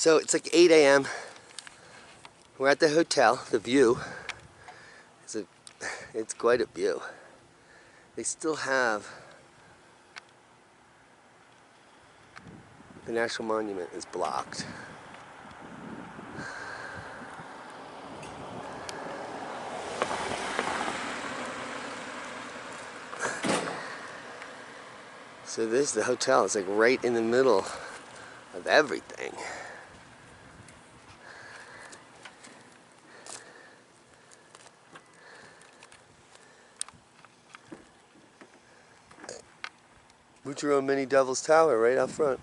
So it's like 8 a.m. We're at the hotel. The view is it's quite a view. They still have the National Monument is blocked. So this, the hotel is like right in the middle of everything. Boudreaux Mini Devil's Tower right out front.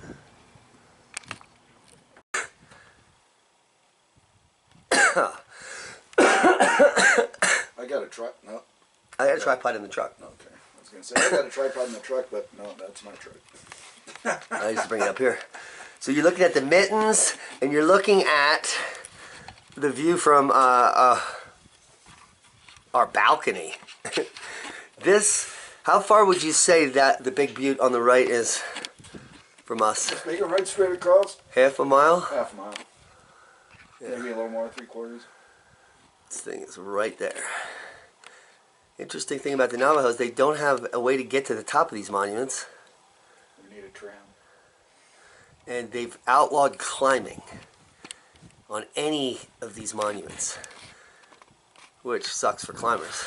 I got a truck. No. I had a tripod in the truck. Okay. I was going to say, I got a tripod in the truck, but no, that's my truck. I used to bring it up here. So you're looking at the mittens, and you're looking at the view from our balcony. This, how far would you say that the big butte on the right is from us? Just make it right straight across. Half a mile? Half a mile. Yeah. Maybe a little more, 3/4. This thing is right there. Interesting thing about the Navajos, they don't have a way to get to the top of these monuments. We need a tram. And they've outlawed climbing on any of these monuments, which sucks for climbers.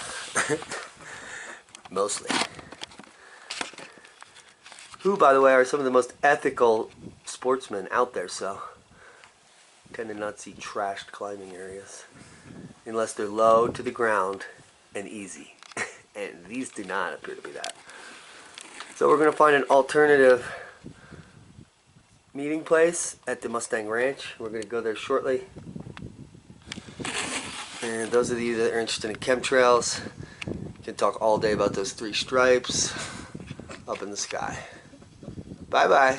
Mostly. Who, by the way, are some of the most ethical sportsmen out there, so tend to not see trashed climbing areas unless they're low to the ground and easy. And these do not appear to be that. So we're going to find an alternative meeting place at the Mustang Ranch. We're going to go there shortly. And those of you that are interested in chemtrails can talk all day about those 3 stripes up in the sky. Bye-bye.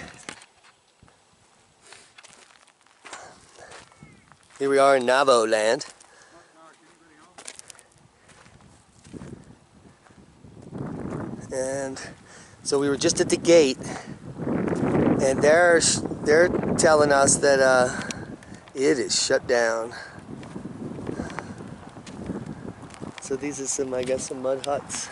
Here we are in Navajo land. And so we were just at the gate, and they're telling us that it is shut down. So these are some, I guess, some mud huts.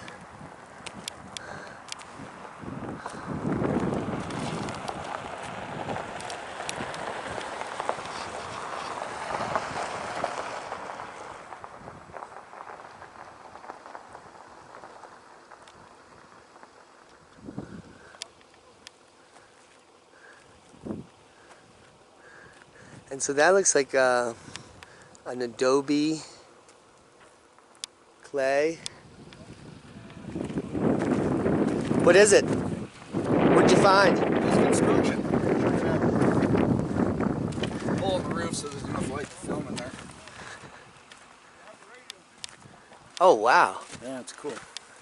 And so that looks like an adobe clay. What is it? What'd you find? Just construction. Pull up the roof so there's enough light to film in there. Oh, wow. Yeah, it's cool.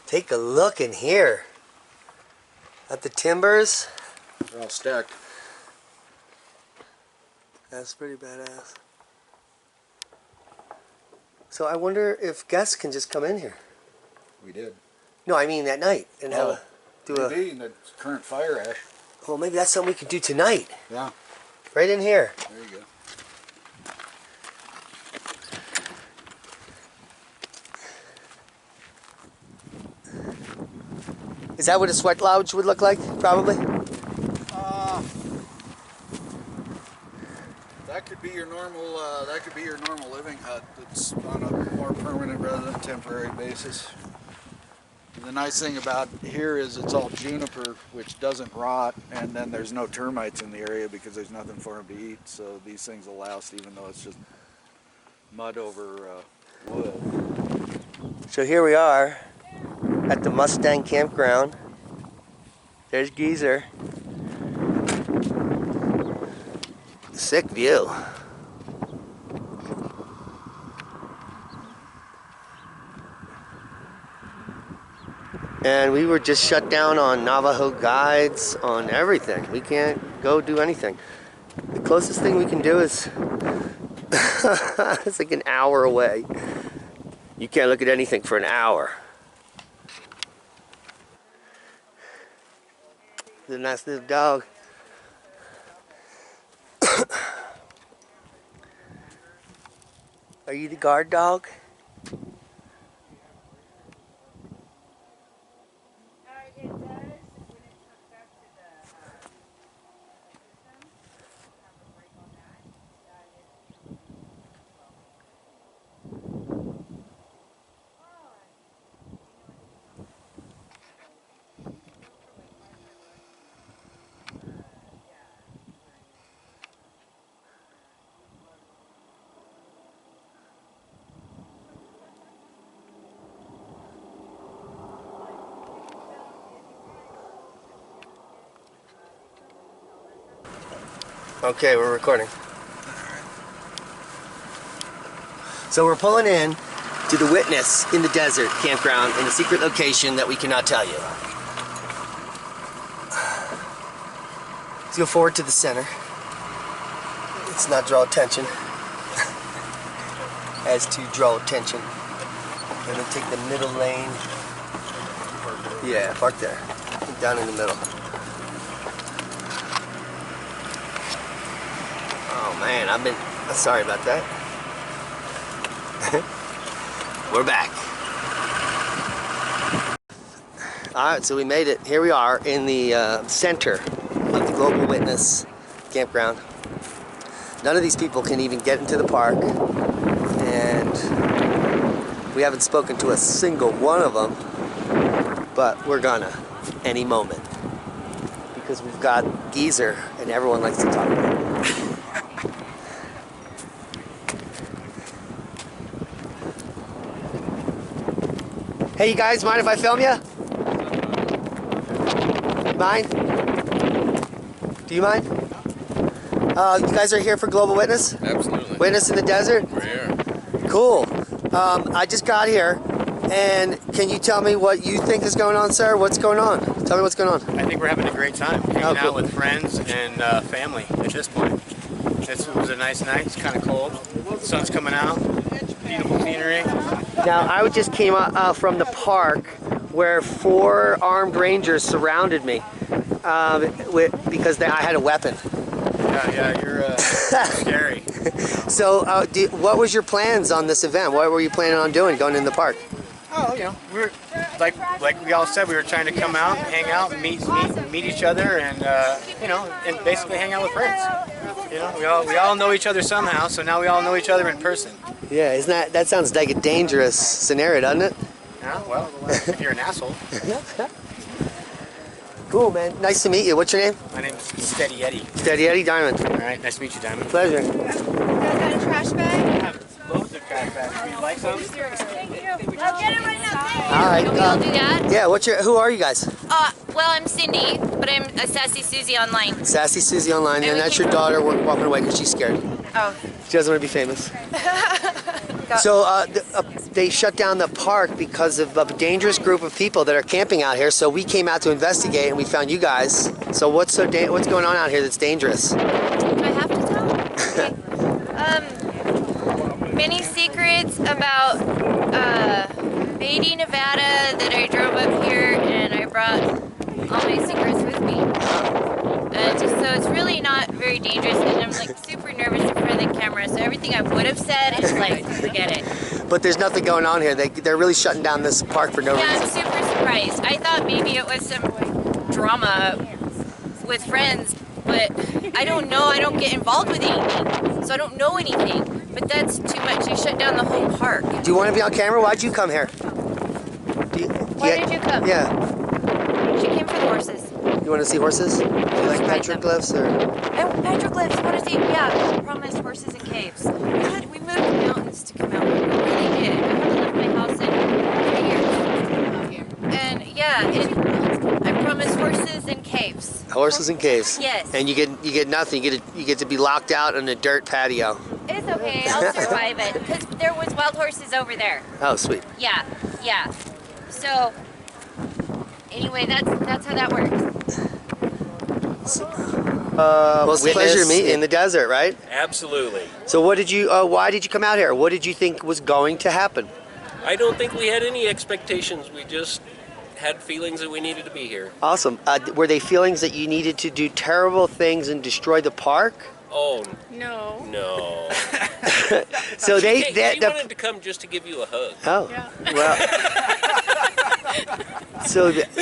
Take a look in here at the timbers. They're all stacked. That's pretty badass. So I wonder if guests can just come in here. We did. No, I mean at night and have maybe in the current fire ash. Well, maybe that's something we can do tonight. Yeah. Right in here. There you go. Is that what a sweat lodge would look like? Probably. That could be your normal. That could be your normal living hut. That's on a more permanent rather than temporary basis. The nice thing about here is it's all juniper, which doesn't rot, and then there's no termites in the area because there's nothing for them to eat. So these things will last, even though it's just mud over wood. So here we are at the Mustang Campground. There's Geezer. Sick view. And we were just shut down on Navajo guides, on everything. We can't go do anything. The closest thing we can do is it's like an hour away. You can't look at anything for an hour. The nice little dog. Are you the guard dog? It does when it comes back to the system. Have a break on that. Okay, we're recording. So we're pulling in to the Witness in the Desert campground in a secret location that we cannot tell you. Let's go forward to the center. Let's not draw attention. As to draw attention. And then take the middle lane. Yeah, park there. Down in the middle. Oh man, sorry about that. We're back. Alright, so we made it. Here we are in the center of the Global Witness campground. None of these people can even get into the park, and we haven't spoken to a single one of them, but we're gonna any moment because we've got Geezer and everyone likes to talk about it. Hey, you guys, mind if I film you? Mind? Do you mind? You guys are here for Global Witness? Absolutely. Witness in the Desert? We're here. Cool. I just got here, and can you tell me what you think is going on, sir? What's going on? Tell me what's going on. I think we're having a great time hanging Oh, cool. out with friends and family at this point. It was a nice night. It's kind of cold. The sun's coming out. Beautiful scenery. Now, I just came from the park where 4 armed rangers surrounded me because I had a weapon. Yeah, you're scary. So, what was your plans on this event? What were you planning on doing, going in the park? Oh, you know, we were like we all said, we were trying to come out, hang out, meet each other, and and basically hang out with friends. You know, we all know each other somehow, so now we all know each other in person. Yeah, that sounds like a dangerous scenario, doesn't it? Yeah, well, if you're an asshole. Cool, man. Nice to meet you. What's your name? My name's Steady Eddie. Steady Eddie Diamond. All right, nice to meet you, Diamond. Pleasure. You guys got a trash bag? I have loads of trash bags. Would you like some? Thank you. I'll get it right now. All right. Can we all do that? Yeah. Who are you guys? Well, I'm Cindy, but I'm a Sassy Susie online. Sassy Susie online, And and we that's came your daughter walking away because she's scared. Oh. She doesn't want to be famous. So they shut down the park because of a dangerous group of people that are camping out here. So we came out to investigate, and we found you guys. So what's going on out here that's dangerous? Do I have to tell? Okay. Many secrets about Beatty, Nevada that I drove up here, and I brought all my secrets with me. And so it's really not very dangerous, and I'm like super nervous in front of the camera, so everything I would have said is like, forget it. But there's nothing going on here. They're really shutting down this park for no Yeah, I'm reason. super surprised. I thought maybe it was some drama with friends, but I don't know. I don't get involved with anything, so I don't know anything. But that's too much. They shut down the whole park. Do you want to be on camera? Why'd you come here? Why did you come? Yeah. She came for the horses. You want to see horses? Do you like petroglyphs or? Petroglyphs. Want to see? Yeah, promised horses and caves. We moved the mountains to come out. We really did. I haven't left my house in years. And yeah, I promised horses and caves. Horses and caves. Yes. And you get nothing. You get to be locked out on a dirt patio. It's okay. I'll survive it because there was wild horses over there. Oh, sweet. Yeah. So anyway, that's how that works. Well, it's a pleasure to meet you in the Witness. desert, right? Absolutely. So why did you come out here? What did you think was going to happen? I don't think we had any expectations. We just had feelings that we needed to be here. Awesome. Were they feelings that you needed to do terrible things and destroy the park? Oh, No. no. So She wanted to come just to give you a hug. Oh, Yeah. well.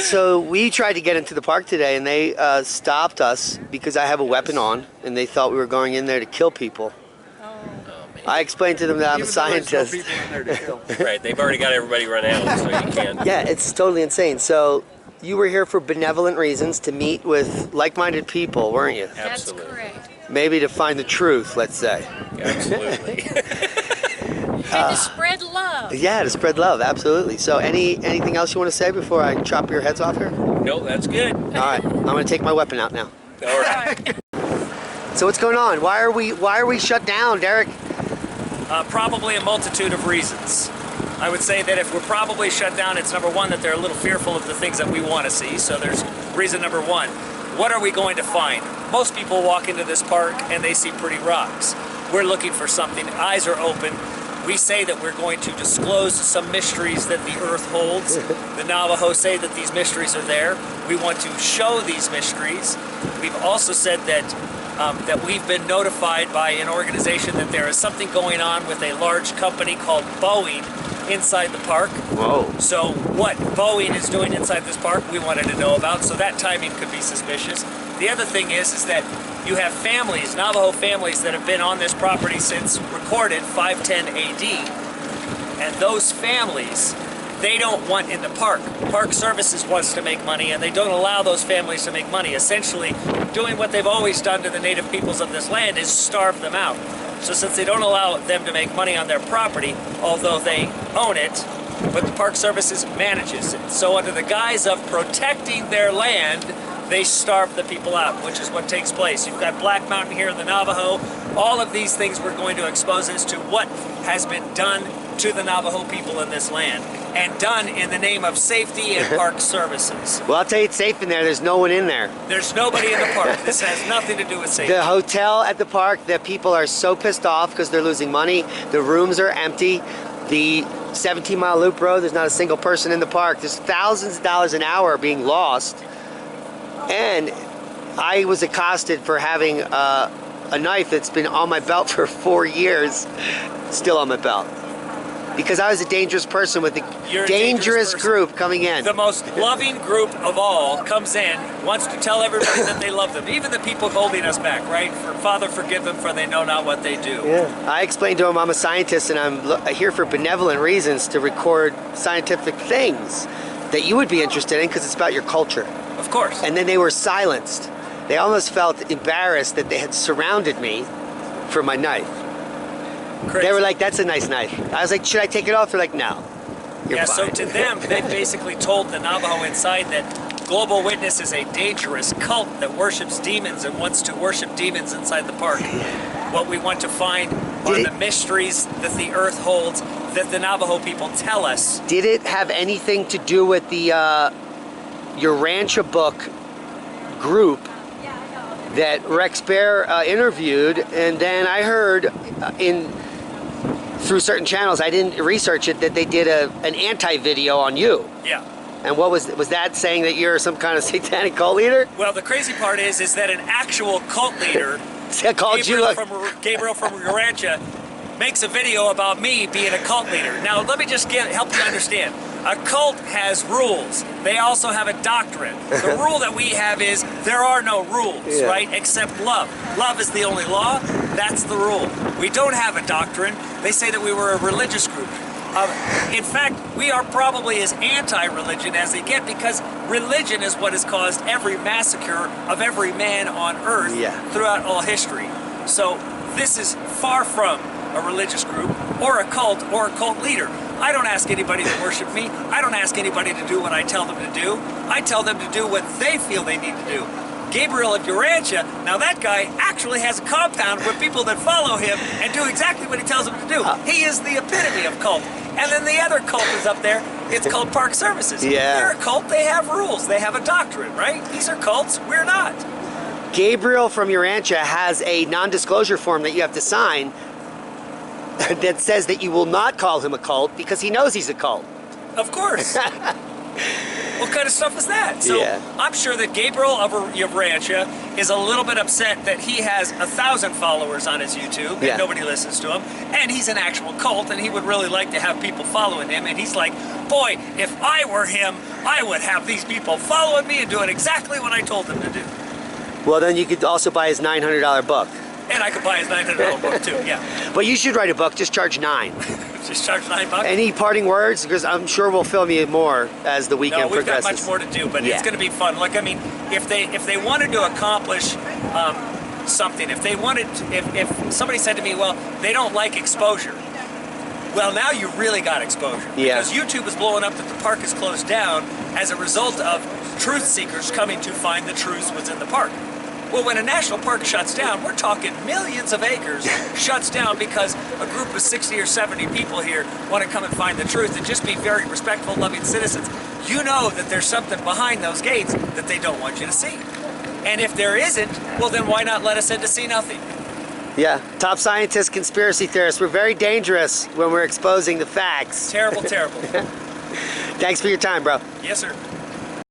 So we tried to get into the park today, and they stopped us because I have a weapon on, and they thought we were going in there to kill people. Oh, man. I explained to them that I'm a Even though there's no scientist. people in there to kill. Right, they've already got everybody run out, so you can't. Yeah, it's totally insane. So you were here for benevolent reasons to meet with like-minded people, weren't you? That's Absolutely. correct. Maybe to find the truth, let's say. Absolutely. And to spread love. Yeah, to spread love, absolutely. So anything else you want to say before I chop your heads off here? No, that's good. All right, I'm going to take my weapon out now. All right. So what's going on? Why are we shut down, Derek? Probably a multitude of reasons. I would say that if we're probably shut down, it's number one, that they're a little fearful of the things that we want to see. So there's reason number one. What are we going to find? Most people walk into this park and they see pretty rocks. We're looking for something. Eyes are open. We say that we're going to disclose some mysteries that the earth holds. The Navajo say that these mysteries are there. We want to show these mysteries. We've also said that that we've been notified by an organization that there is something going on with a large company called Boeing inside the park. Whoa. So what Boeing is doing inside this park, we wanted to know about, so that timing could be suspicious. The other thing is that you have families, Navajo families, that have been on this property since recorded 510 AD, and those families, they don't want in the park. Park Services wants to make money, and they don't allow those families to make money. Essentially, doing what they've always done to the native peoples of this land is starve them out. So since they don't allow them to make money on their property, although they own it, but the Park Services manages it. So under the guise of protecting their land, they starve the people out, which is what takes place. You've got Black Mountain here, the Navajo. All of these things we're going to expose as to what has been done to the Navajo people in this land, and done in the name of safety and Park Services. Well, I'll tell you, it's safe in there. There's no one in there. There's nobody in the park. This has nothing to do with safety. The hotel at the park, the people are so pissed off because they're losing money. The rooms are empty. The 17-mile loop road, there's not a single person in the park. There's thousands of dollars an hour being lost. And I was accosted for having a knife that's been on my belt for 4 years, still on my belt. Because I was a dangerous person with You're a a dangerous dangerous person. group coming in. The most loving group of all comes in, wants to tell everybody that they love them, even the people holding us back, right? Father, forgive them, for they know not what they do. Yeah. I explained to him I'm a scientist and I'm here for benevolent reasons to record scientific things that you would be interested in because it's about your culture. Of course. And then they were silenced. They almost felt embarrassed that they had surrounded me for my knife. Crazy. They were like, that's a nice knife. I was like, should I take it off? They're like, no. You're Yeah, fine. so to them, they basically told the Navajo inside that Global Witness is a dangerous cult that worships demons and wants to worship demons inside the park. What we want to find are the mysteries that the earth holds that the Navajo people tell us. Did it have anything to do with the your Rancha book group that Rex Bear interviewed? And then I heard through certain channels, I didn't research it, that they did an anti-video on you. Yeah. And what was that saying that you're some kind of satanic cult leader? Well, the crazy part is that an actual cult leader, Called you Gabriel from Rancha, makes a video about me being a cult leader. Now, let me just help you understand. A cult has rules. They also have a doctrine. The rule that we have is there are no rules, right? Except love. Love is the only law. That's the rule. We don't have a doctrine. They say that we were a religious group. In fact, we are probably as anti-religion as they get, because religion is what has caused every massacre of every man on earth throughout all history. So this is far from a religious group or a cult leader. I don't ask anybody to worship me. I don't ask anybody to do what I tell them to do. I tell them to do what they feel they need to do. Gabriel of Urantia, now that guy actually has a compound with people that follow him and do exactly what he tells them to do. He is the epitome of cult. And then the other cult is up there. It's called Park Services. Yeah. They're a cult. They have rules. They have a doctrine, right? These are cults. We're not. Gabriel from Urantia has a non-disclosure form that you have to sign that says that you will not call him a cult because he knows he's a cult. Of course. What kind of stuff is that? So Yeah. I'm sure that Gabriel of Rancha is a little bit upset that he has 1,000 followers on his YouTube Yeah. and nobody listens to him, and he's an actual cult, and he would really like to have people following him, and he's like, boy, if I were him, I would have these people following me and doing exactly what I told them to do. Well, then you could also buy his $900 book. And I could buy his $900 book too, yeah. But you should write a book. Just charge $9. Just charge $9. Any parting words? Because I'm sure we'll film you more as the weekend No, we've got progresses. much more to do, but Yeah. it's going to be fun. Like, I mean, if they wanted to accomplish something, if somebody said to me, well, they don't like exposure. Well, now you really got exposure. Yeah. Because YouTube is blowing up that the park is closed down as a result of truth seekers coming to find the truth within the park. Well, when a national park shuts down, we're talking millions of acres shuts down because a group of 60 or 70 people here want to come and find the truth and just be very respectful, loving citizens. You know that there's something behind those gates that they don't want you to see. And if there isn't, well, then why not let us in to see nothing? Yeah, top scientists, conspiracy theorists. We're very dangerous when we're exposing the facts. Terrible, terrible. Thanks for your time, bro. Yes, sir.